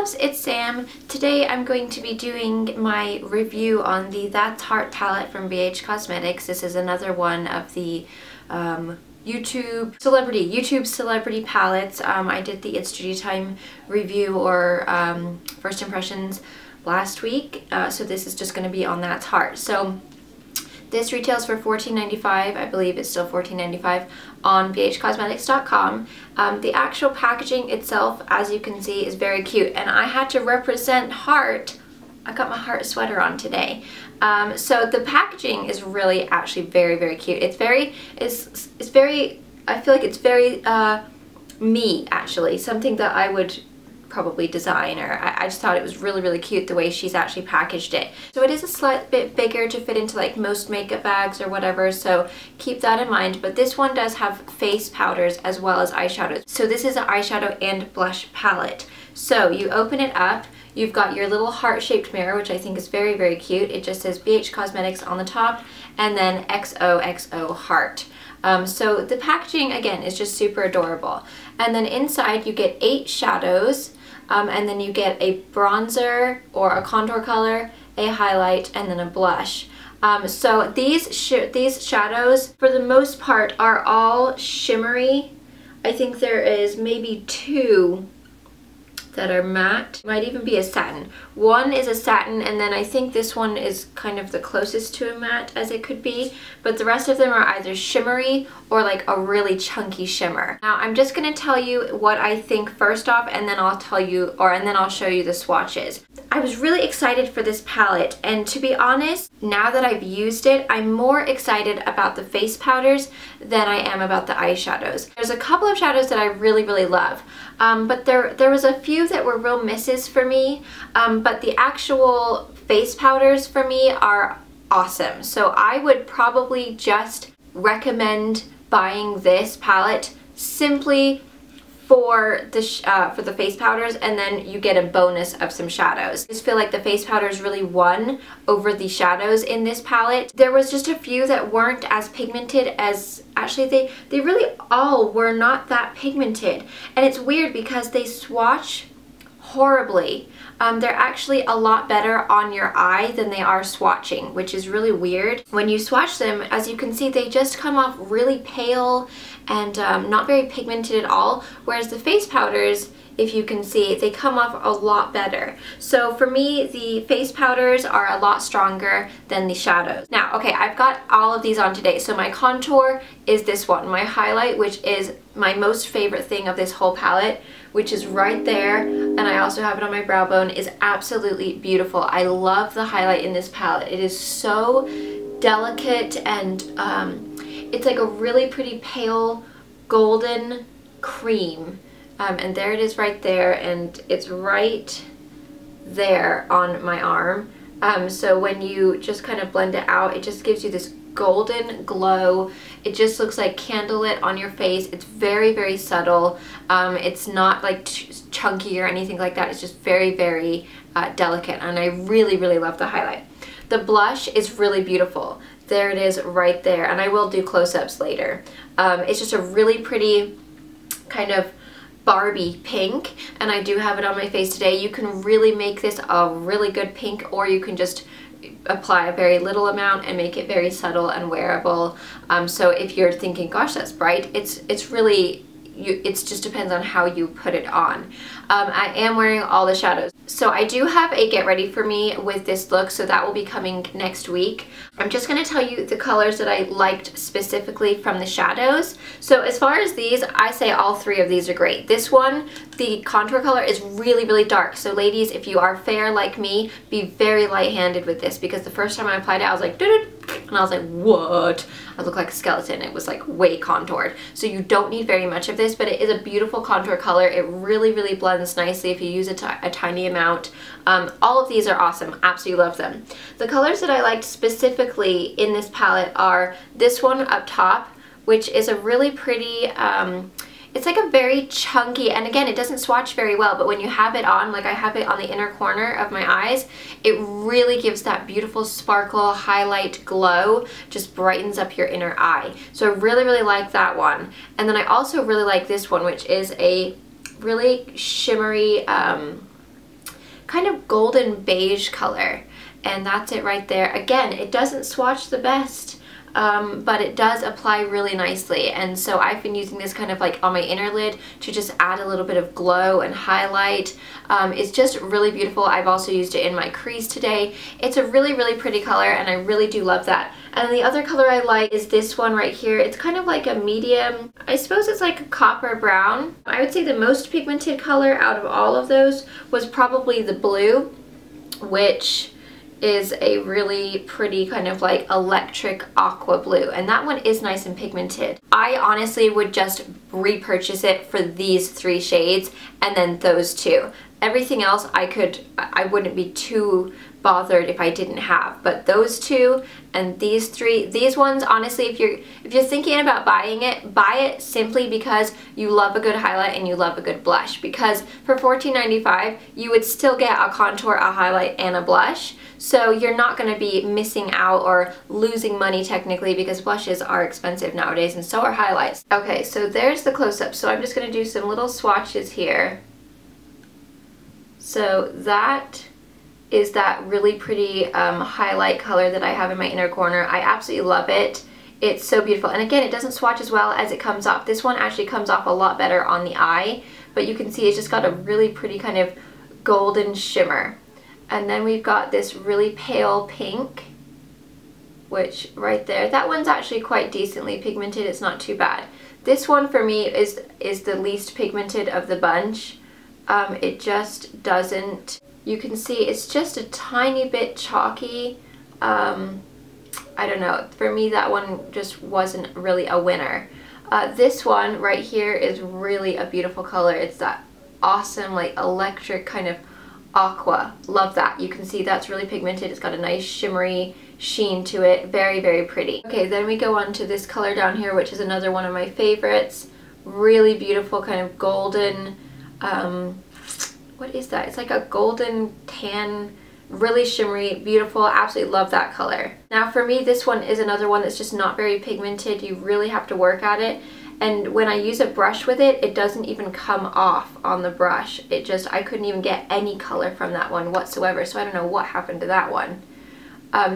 loves, it's Sam. Today I'm going to be doing my review on the That's Heart palette from BH Cosmetics. This is another one of the YouTube celebrity palettes. I did the It's Judy Time review or first impressions last week, so this is just going to be on That's Heart. So this retails for $14.95. I believe it's still $14.95 on bhcosmetics.com. The actual packaging itself, as you can see, is very cute, and I had to represent heart. I got my heart sweater on today. So the packaging is really actually very cute. It's very, I feel like it's very me, actually, something that I would probably design, or I just thought it was really cute the way she's actually packaged it. So it is a slight bit bigger to fit into like most makeup bags or whatever, so keep that in mind. But this one does have face powders as well as eyeshadows. So this is an eyeshadow and blush palette. So you open it up, you've got your little heart-shaped mirror, which I think is very cute. It just says BH Cosmetics on the top and then XOXO heart. So the packaging, again, is just super adorable. And then inside you get 8 shadows, and then you get a bronzer or a contour color, a highlight, and then a blush. So these shadows, for the most part, are all shimmery. I think there is maybe 2 that are matte. Might even be a satin. One is a satin, and then I think this one is kind of the closest to a matte as it could be, but the rest of them are either shimmery or like a really chunky shimmer. Now I'm just gonna tell you what I think first off, and then I'll tell you, and then I'll show you the swatches. I was really excited for this palette, and to be honest, now that I've used it, I'm more excited about the face powders than I am about the eyeshadows. There's a couple of shadows that I really love, but there was a few that were real misses for me, but the actual face powders for me are awesome. So I would probably just recommend buying this palette simply for the face powders, and then you get a bonus of some shadows. I just feel like the face powders really won over the shadows in this palette. There was just a few that weren't as pigmented as, actually they really all were not that pigmented, and it's weird because they swatch horribly. They're actually a lot better on your eye than they are swatching, which is really weird. When you swatch them, as you can see, they just come off really pale and not very pigmented at all, whereas the face powders, if you can see, they come off a lot better. So for me, the face powders are a lot stronger than the shadows. Now, okay, I've got all of these on today. So my contour is this one. My highlight, which is my most favorite thing of this whole palette, which is right there, and I also have it on my brow bone, is absolutely beautiful. I love the highlight in this palette. It is so delicate, and it's like a really pretty pale golden cream. And there it is right there, and it's right there on my arm. So when you just kind of blend it out, it just gives you this golden glow. It just looks like candlelit on your face. It's very subtle. It's not like chunky or anything like that. It's just very delicate, and I really love the highlight. The blush is really beautiful. There it is right there, and I will do close-ups later. It's just a really pretty kind of Barbie pink, and I do have it on my face today. You can really make this a really good pink, or you can just apply a very little amount and make it very subtle and wearable. So if you're thinking, gosh, that's bright, it's really, it just depends on how you put it on. I am wearing all the shadows. So I do have a get ready for me with this look, so that will be coming next week. I'm just going to tell you the colors that I liked specifically from the shadows. So as far as these, I say all 3 of these are great. This one, the contour color is really dark. So ladies, if you are fair like me, be very light-handed with this, because the first time I applied it, I was like, and I was like, what? I look like a skeleton. It was like way contoured. So you don't need very much of this, but it is a beautiful contour color. It really blends nicely if you use a tiny amount. All of these are awesome. Absolutely love them. The colors that I liked specifically in this palette are this one up top, which is a really pretty, it's like a very chunky, and again, it doesn't swatch very well, but when you have it on, like I have it on the inner corner of my eyes, it really gives that beautiful sparkle, highlight, glow, just brightens up your inner eye. So I really like that one. And then I also really like this one, which is a really shimmery, kind of golden beige color. And that's it right there. Again, it doesn't swatch the best, but it does apply really nicely. And so I've been using this kind of like on my inner lid to just add a little bit of glow and highlight. It's just really beautiful. I've also used it in my crease today. It's a really, really pretty color, and I really do love that. And the other color I like is this one right here. It's kind of like a medium, I suppose it's like a copper brown. I would say the most pigmented color out of all of those was probably the blue, which is a really pretty kind of like electric aqua blue, and that one is nice and pigmented. I honestly would just repurchase it for these 3 shades and then those 2. Everything else I wouldn't be too bothered if I didn't have, but those 2 and these 3, these ones, honestly, if you're thinking about buying it, buy it simply because you love a good highlight and you love a good blush, because for $14.95 you would still get a contour, a highlight, and a blush. So you're not going to be missing out or losing money technically, because blushes are expensive nowadays and so are highlights. Okay, so there's the close-up. So I'm just going to do some little swatches here. So that is that really pretty highlight color that I have in my inner corner. I absolutely love it. It's so beautiful. And again, it doesn't swatch as well as it comes off. This one actually comes off a lot better on the eye, but you can see it's just got a really pretty kind of golden shimmer. And then we've got this really pale pink, which right there, that one's actually quite decently pigmented. It's not too bad. This one for me is the least pigmented of the bunch. It just doesn't, you can see it's just a tiny bit chalky. I don't know, for me that one just wasn't really a winner. This one right here is really a beautiful color. It's that awesome like electric kind of aqua. Love that. You can see that's really pigmented. It's got a nice shimmery sheen to it. Very, very pretty. Okay, then we go on to this color down here, which is another one of my favorites. Really beautiful kind of golden, what is that? It's like a golden tan, really shimmery, beautiful. Absolutely love that color. Now for me, this one is another one that's just not very pigmented. You really have to work at it. And when I use a brush with it, it doesn't even come off on the brush. It just, I couldn't even get any color from that one whatsoever. So I don't know what happened to that one.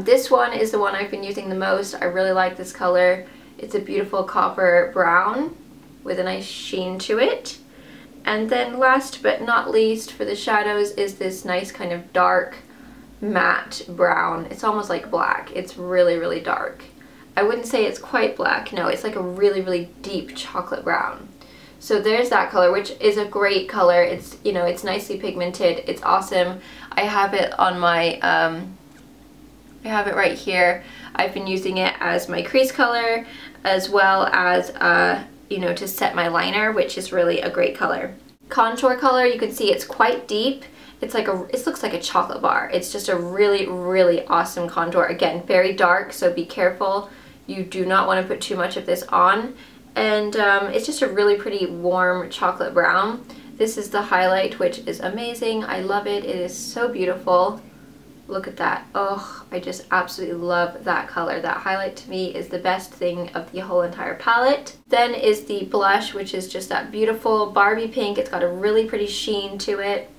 This one is the one I've been using the most. I really like this color. It's a beautiful copper brown with a nice sheen to it. And then last but not least for the shadows is this nice kind of dark matte brown. It's almost like black. It's really, really dark. I wouldn't say it's quite black. No, it's like a really, really deep chocolate brown. So there's that color, which is a great color. It's, you know, it's nicely pigmented. It's awesome. I have it on my, I have it right here. I've been using it as my crease color as well as, you know, to set my liner, which is really a great color. Contour color, you can see it's quite deep. It's like it looks like a chocolate bar. It's just a really, really awesome contour. Again, very dark, so be careful. You do not want to put too much of this on. And it's just a really pretty warm chocolate brown. This is the highlight, which is amazing. I love it. It is so beautiful. Look at that. Oh, I just absolutely love that color. That highlight to me is the best thing of the whole entire palette. Then is the blush, which is just that beautiful Barbie pink. It's got a really pretty sheen to it.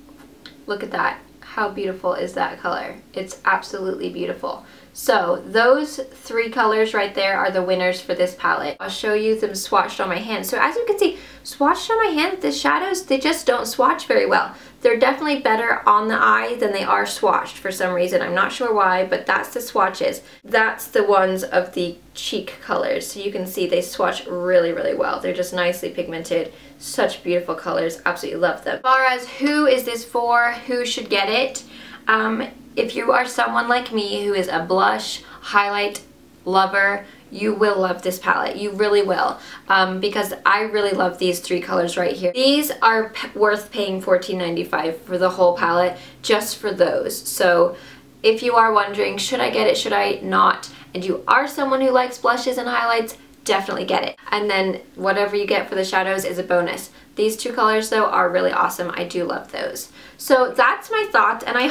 Look at that. How beautiful is that color? It's absolutely beautiful. So those 3 colors right there are the winners for this palette. I'll show you them swatched on my hand. So as you can see, swatched on my hand, the shadows, they just don't swatch very well. They're definitely better on the eye than they are swatched for some reason. I'm not sure why, but that's the swatches. That's the ones of the cheek colors. So you can see they swatch really, really well. They're just nicely pigmented. Such beautiful colors. Absolutely love them. As far as who is this for, who should get it, if you are someone like me who is a blush highlight lover, you will love this palette. You really will, because I really love these 3 colors right here. These are worth paying $14.95 for the whole palette, just for those. So if you are wondering, should I get it, should I not, and you are someone who likes blushes and highlights, definitely get it. And then whatever you get for the shadows is a bonus. These 2 colors though are really awesome. I do love those. So that's my thoughts, and I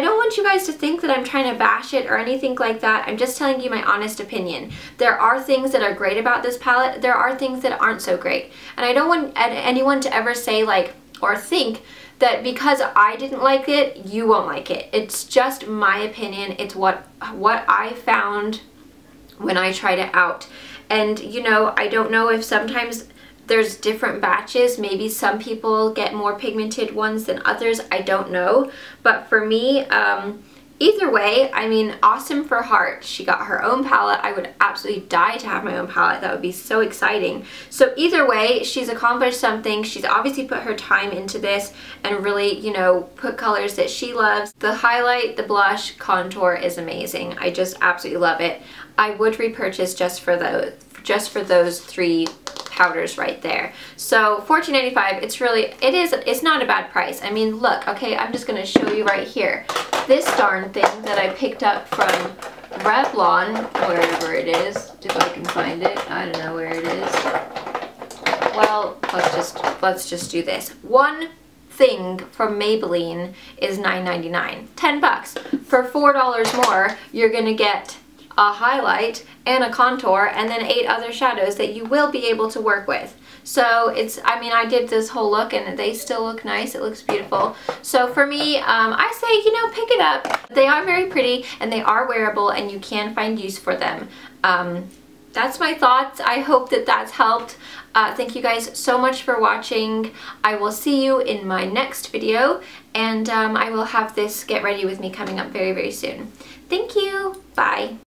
don't want you guys to think that I'm trying to bash it or anything like that. I'm just telling you my honest opinion. There are things that are great about this palette. There are things that aren't so great. And I don't want anyone to ever say like, or think that because I didn't like it, you won't like it. It's just my opinion. It's what I found when I tried it out. And you know, I don't know if sometimes there's different batches. Maybe some people get more pigmented ones than others. I don't know. But for me, either way, I mean, awesome for Heart. She got her own palette. I would absolutely die to have my own palette. That would be so exciting. So either way, she's accomplished something. She's obviously put her time into this and really, you know, put colors that she loves. The highlight, the blush, contour is amazing. I just absolutely love it. I would repurchase just for those 3 powders right there. So $14.95, it's not a bad price. I mean, look, okay, I'm just gonna show you right here. This darn thing that I picked up from Revlon, wherever it is, if I can find it. I don't know where it is. Well, let's just do this. One thing from Maybelline is $9.99, 10 bucks. For $4 more, you're gonna get a highlight and a contour and then 8 other shadows that you will be able to work with. So it's, I mean, I did this whole look and they still look nice. It looks beautiful. So for me, I say, you know, pick it up. They are very pretty and they are wearable and you can find use for them. That's my thoughts. I hope that that's helped. Thank you guys so much for watching. I will see you in my next video, and I will have this Get Ready With Me coming up very, very soon. Thank you. Bye.